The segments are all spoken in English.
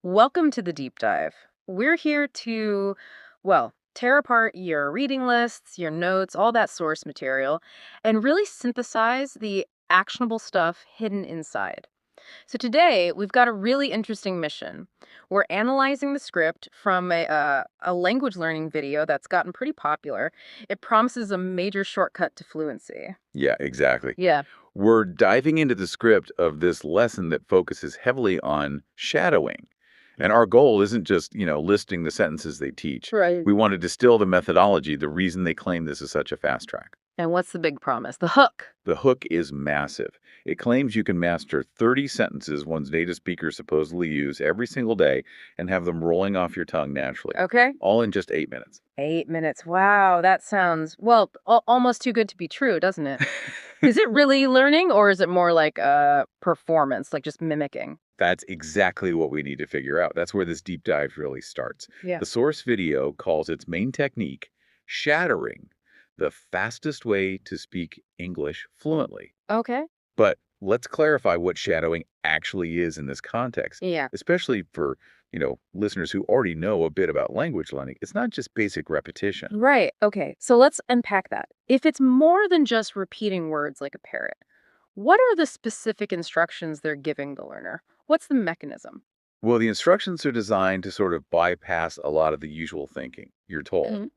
Welcome to the deep dive. We're here to, tear apart your reading lists, your notes, all that source material, and really synthesize the actionable stuff hidden inside. So today, we've got a really interesting mission. We're analyzing the script from a language learning video that's gotten pretty popular. It promises a major shortcut to fluency. Yeah, exactly. Yeah. We're diving into the script of this lesson that focuses heavily on shadowing. And our goal isn't just, listing the sentences they teach. Right. We want to distill the methodology, the reason they claim this is such a fast track. And what's the big promise? The hook. The hook is massive. It claims you can master 30 sentences one's native speakers supposedly use every single day and have them rolling off your tongue naturally, Okay. all in just 8 minutes. 8 minutes. Wow, that sounds, almost too good to be true, doesn't it? Is it really learning or is it more like a performance, like just mimicking? That's exactly what we need to figure out. That's where this deep dive really starts. Yeah. The source video calls its main technique shattering, the fastest way to speak English fluently. Okay. But let's clarify what shadowing actually is in this context, Yeah. especially for, listeners who already know a bit about language learning. It's not just basic repetition. Right. Okay. So let's unpack that. If it's more than just repeating words like a parrot, what are the specific instructions they're giving the learner? What's the mechanism? Well, the instructions are designed to sort of bypass a lot of the usual thinking. You're told, Mhm.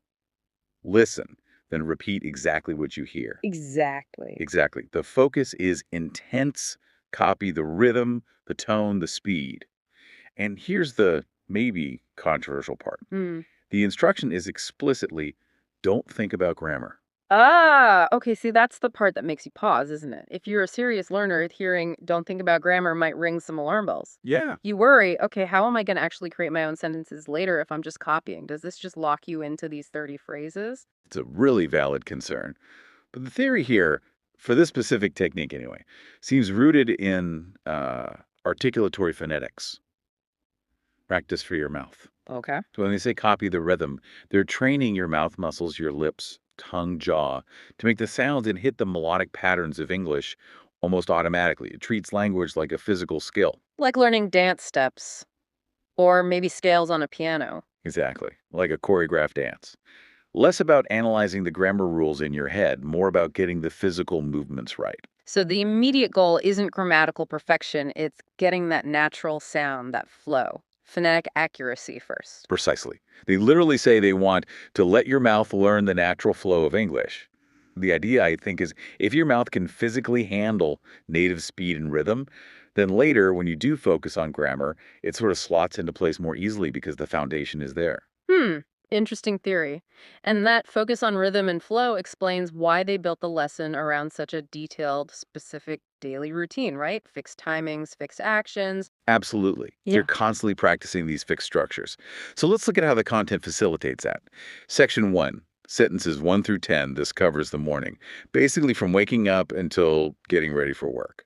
listen, then repeat exactly what you hear. Exactly. Exactly. The focus is intense. Copy the rhythm, the tone, the speed. And here's the maybe controversial part. Hmm. The instruction is explicitly don't think about grammar. Ah, okay. See, that's the part that makes you pause, isn't it? If you're a serious learner, hearing "don't think about grammar" might ring some alarm bells. Yeah. You worry, okay, how am I going to actually create my own sentences later if I'm just copying? Does this just lock you into these 30 phrases? It's a really valid concern. But the theory here, for this specific technique anyway, seems rooted in articulatory phonetics, practice for your mouth. Okay. So when they say copy the rhythm, they're training your mouth muscles, your lips, tongue, jaw, to make the sounds and hit the melodic patterns of English almost automatically. It treats language like a physical skill. Like learning dance steps or maybe scales on a piano. Exactly. Like a choreographed dance. Less about analyzing the grammar rules in your head, more about getting the physical movements right. So the immediate goal isn't grammatical perfection, it's getting that natural sound, that flow, phonetic accuracy first. Precisely. They literally say they want to let your mouth learn the natural flow of English. The idea, I think, is if your mouth can physically handle native speed and rhythm, then later, when you do focus on grammar, it sort of slots into place more easily because the foundation is there. Hmm, interesting theory. And that focus on rhythm and flow explains why they built the lesson around such a detailed, specific daily routine, right? Fixed timings, fixed actions. Absolutely. They're Yeah. constantly practicing these fixed structures. So let's look at how the content facilitates that. Section 1, sentences 1 through 10, this covers the morning, basically from waking up until getting ready for work.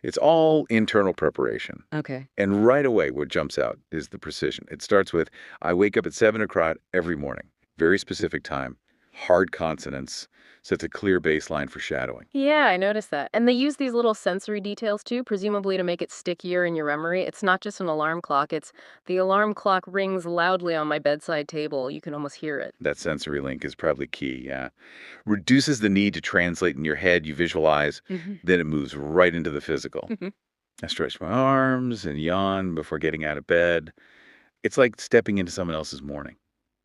It's all internal preparation. Okay. And right away, what jumps out is the precision. It starts with, I wake up at 7 o'clock every morning. Very specific time. Hard consonants. Sets a clear baseline for shadowing. Yeah, I noticed that. And they use these little sensory details too, presumably to make it stickier in your memory. It's not just an alarm clock, it's the alarm clock rings loudly on my bedside table. You can almost hear it. That sensory link is probably key, yeah. Reduces the need to translate in your head, you visualize, Hmm. then it moves right into the physical. I stretch my arms and yawn before getting out of bed. It's like stepping into someone else's morning.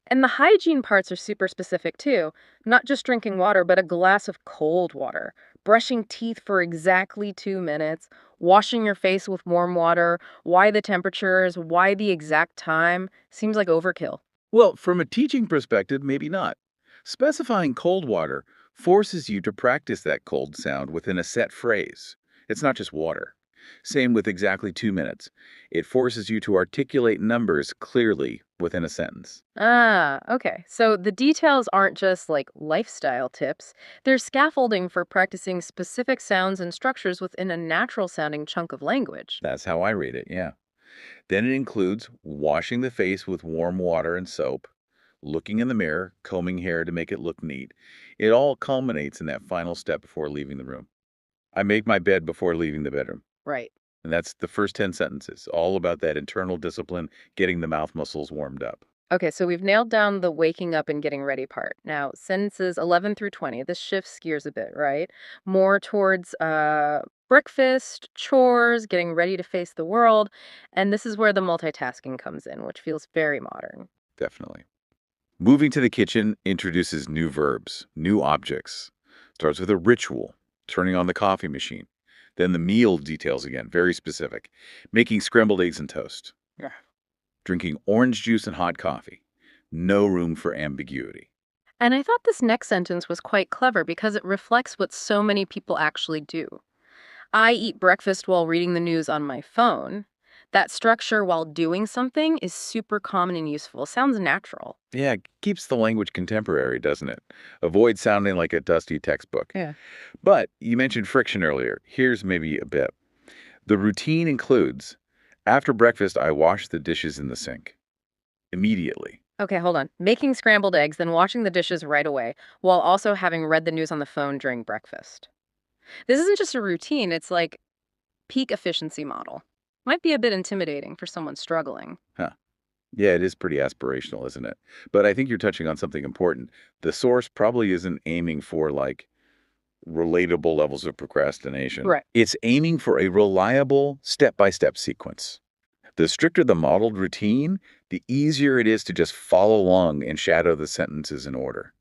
And the hygiene parts are super specific too. Not just drinking water, but a glass of cold water, brushing teeth for exactly 2 minutes, washing your face with warm water, why the temperatures, why the exact time. Seems like overkill. Well, from a teaching perspective, maybe not. Specifying cold water forces you to practice that cold sound within a set phrase. It's not just water. Same with exactly 2 minutes. It forces you to articulate numbers clearly within a sentence. Ah, okay. So the details aren't just like lifestyle tips, they're scaffolding for practicing specific sounds and structures within a natural sounding chunk of language. That's how I read it, yeah. Then it includes washing the face with warm water and soap, looking in the mirror, combing hair to make it look neat. It all culminates in that final step before leaving the room. I make my bed before leaving the bedroom. Right. And that's the first 10 sentences, all about that internal discipline, getting the mouth muscles warmed up. Okay, so we've nailed down the waking up and getting ready part. Now, sentences 11 through 20, this shifts gears a bit, right? More towards breakfast, chores, getting ready to face the world. And this is where the multitasking comes in, which feels very modern. Definitely. Moving to the kitchen introduces new verbs, new objects. Starts with a ritual, turning on the coffee machine. Then the meal details again, very specific. Making scrambled eggs and toast. Yeah. Drinking orange juice and hot coffee. No room for ambiguity. And I thought this next sentence was quite clever because it reflects what so many people actually do. I eat breakfast while reading the news on my phone. That structure while doing something is super common and useful. Sounds natural. Yeah, it keeps the language contemporary, doesn't it? Avoid sounding like a dusty textbook. Yeah. But you mentioned friction earlier. Here's maybe a bit. The routine includes after breakfast, I wash the dishes in the sink immediately. Okay, hold on. Making scrambled eggs, then washing the dishes right away, while also having read the news on the phone during breakfast. This isn't just a routine, it's like peak efficiency model. Might be a bit intimidating for someone struggling. Huh. Yeah, it is pretty aspirational, isn't it? But I think you're touching on something important. The source probably isn't aiming for like relatable levels of procrastination. Right. It's aiming for a reliable step by step sequence. The stricter the modeled routine, the easier it is to just follow along and shadow the sentences in order.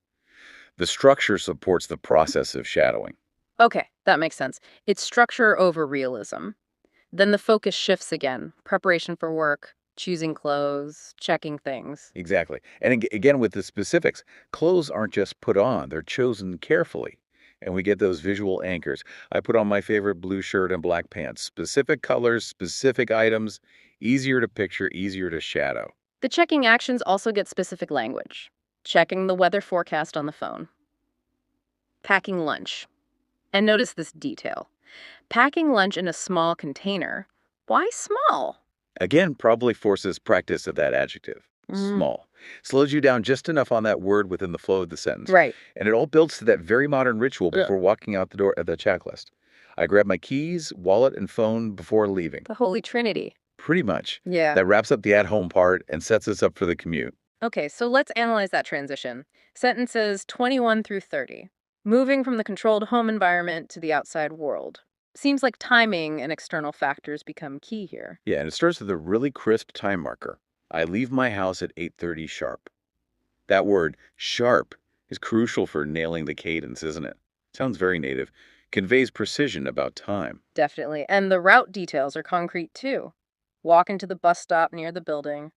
The structure supports the process of shadowing. Okay, that makes sense. It's structure over realism. Then the focus shifts again. Preparation for work, choosing clothes, checking things. Exactly. And again, with the specifics, clothes aren't just put on, they're chosen carefully. And we get those visual anchors. I put on my favorite blue shirt and black pants. Specific colors, specific items, easier to picture, easier to shadow. The checking actions also get specific language. Checking the weather forecast on the phone. Packing lunch. And notice this detail. Packing lunch in a small container. Why small? Again, probably forces practice of that adjective. Mm, Small. Slows you down just enough on that word within the flow of the sentence. right. And it all builds to that very modern ritual Yeah. before walking out the door at the checklist. I grab my keys, wallet, and phone before leaving. The Holy Trinity. Pretty much. Yeah. That wraps up the at-home part and sets us up for the commute. Okay, so let's analyze that transition. Sentences 21 through 30. Moving from the controlled home environment to the outside world. Seems like timing and external factors become key here. Yeah, and it starts with a really crisp time marker. I leave my house at 8:30 sharp. That word, sharp, is crucial for nailing the cadence, isn't it? Sounds very native. Conveys precision about time. Definitely. And the route details are concrete too. Walking to the bus stop near the building,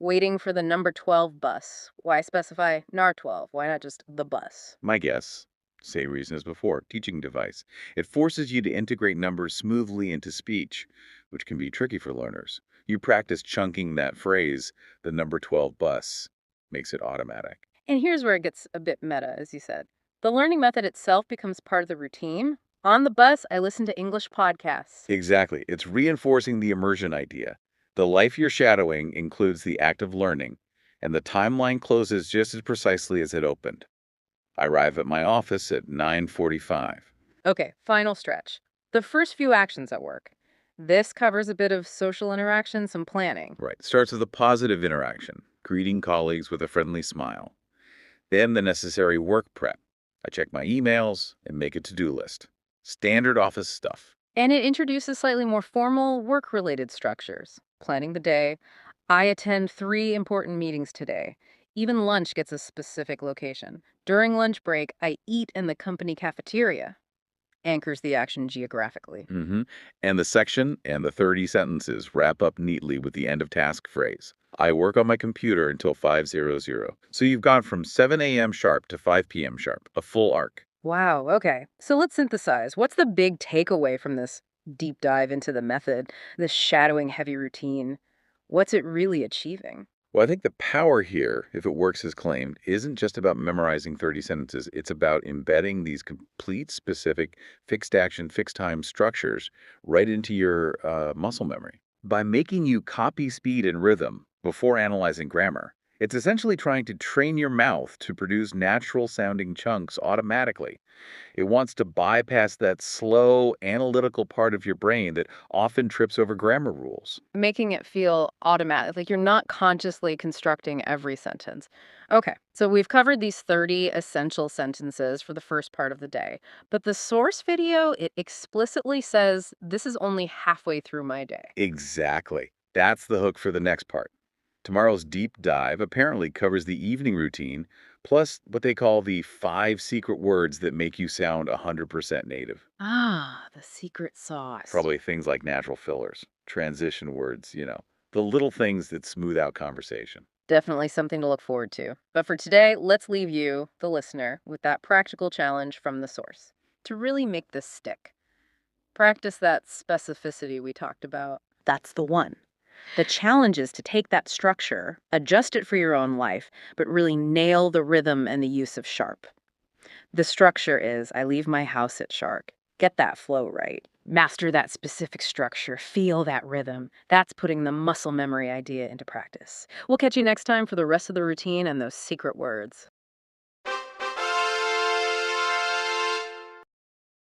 waiting for the number 12 bus. Why specify NAR 12? Why not just the bus? My guess, same reason as before, teaching device. It forces you to integrate numbers smoothly into speech, which can be tricky for learners. You practice chunking that phrase, the number 12 bus, makes it automatic. And here's where it gets a bit meta, as you said. The learning method itself becomes part of the routine. On the bus, I listen to English podcasts. Exactly. It's reinforcing the immersion idea. The life you're shadowing includes the act of learning, and the timeline closes just as precisely as it opened. I arrive at my office at 9:45. Okay, final stretch. The first few actions at work. This covers a bit of social interaction, some planning. Right. Starts with a positive interaction, greeting colleagues with a friendly smile. Then the necessary work prep. I check my emails and make a to-do list. Standard office stuff. And it introduces slightly more formal work-related structures. Planning the day. I attend 3 important meetings today. Even lunch gets a specific location. During lunch break, I eat in the company cafeteria. Anchors the action geographically. And the section and the 30 sentences wrap up neatly with the end of task phrase. I work on my computer until 5:00. So you've gone from 7 a.m. sharp to 5 p.m. sharp, a full arc. Wow, okay. So let's synthesize. What's the big takeaway from this deep dive into the method, this shadowing heavy routine? What's it really achieving? Well, I think the power here, if it works as claimed, isn't just about memorizing 30 sentences. It's about embedding these complete, specific, fixed action, fixed time structures right into your muscle memory. By making you copy speed and rhythm before analyzing grammar, It's essentially trying to train your mouth to produce natural sounding chunks automatically. It wants to bypass that slow, analytical part of your brain that often trips over grammar rules. Making it feel automatic, like you're not consciously constructing every sentence. Okay, so we've covered these 30 essential sentences for the first part of the day, but the source video, it explicitly says this is only halfway through my day. Exactly. That's the hook for the next part. Tomorrow's deep dive apparently covers the evening routine, plus what they call the 5 secret words that make you sound 100% native. Ah, the secret sauce. Probably things like natural fillers, transition words, the little things that smooth out conversation. Definitely something to look forward to. But for today, let's leave you, the listener, with that practical challenge from the source to really make this stick. Practice that specificity we talked about. That's the one. The challenge is to take that structure, adjust it for your own life, but really nail the rhythm and the use of sharp. The structure is I leave my house at sharp. Get that flow right. Master that specific structure. Feel that rhythm. That's putting the muscle memory idea into practice. We'll catch you next time for the rest of the routine and those secret words.